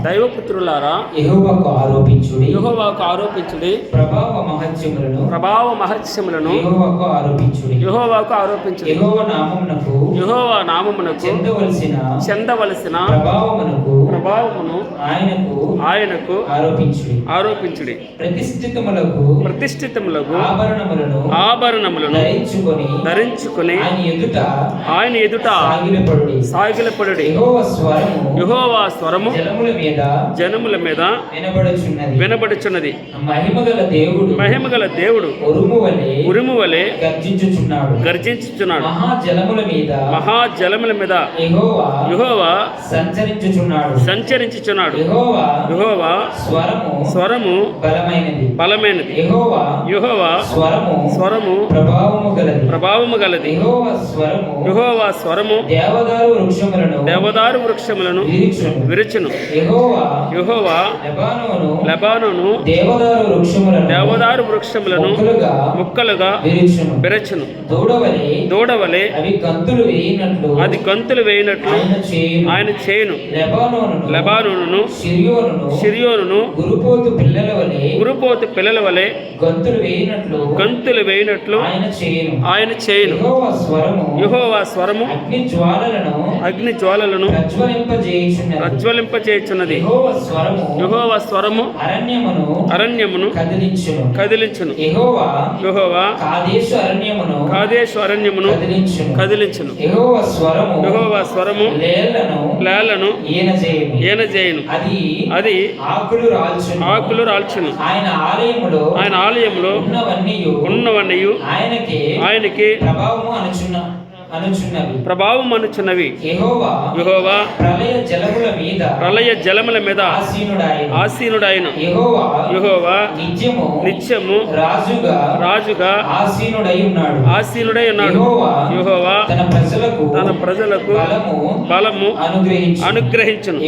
దైవపుత్రులారా యెహోవాకు ఆరోపించుడి. ప్రభావ మహత్యములను యెహోవాకు ఆరోపించుడి. యెహోవా నామమునకు చెందవలసిన ప్రభావమును ఆయనకు ఆరోపించుడి. ప్రతిష్ఠితములకు ఆభరణములను ధరించుకొని ఆయన ఎదుట సాగిలపడుడి. యెహోవా స్వరము జనముల మీద వినబడుచున్నది. మహిమగల దేవుడు ఉరుము వలె గర్జించుచున్నాడు. మహాజలముల మీద యెహోవా సంచరించుచున్నాడు. యెహోవా స్వరము బలమైనది. యెహోవా స్వరము ప్రభావము గలది. యెహోవా స్వరము దేవదారు వృక్షములను విరుచును. యెహోవా లెబానోను దేవదారు వృక్షములను ముక్కలుగా విరచును. దూడవలే అది గంతులు వేయినట్లు ఆయన చేయును. లెబానోను సిరియోనును గురుపోతు పిల్లల వలె గంతులు వేయినట్లు ఆయన చేయును. యెహోవా స్వరము అగ్ని జ్వాలలను ప్రజ్వలింపజేయుచున్నది. యెహోవా స్వరము అరణ్యమును కదిలించును. యెహోవా కాదేశు అరణ్యమును కదిలించును. యెహోవా స్వరము లేళ్లను ఈనజేయును. అది ఆకులు రాల్చును. ఆయన ఆలయములో ఉన్నవన్నయు ఆయనకి ప్రభావం అనుచున్నవి. యెహోవా ప్రళయ జలముల మీద ఆసీనుడాయను. యెహోవా నిత్యము రాజుగా ఆసీనుడై ఉన్నాడు. యెహోవా తన ప్రజలకు బలము అనుగ్రహించును.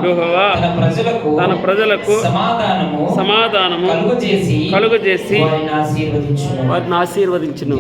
యెహోవా తన ప్రజలకు సమాధానము కలుగజేసి వారిని ఆశీర్వదించును.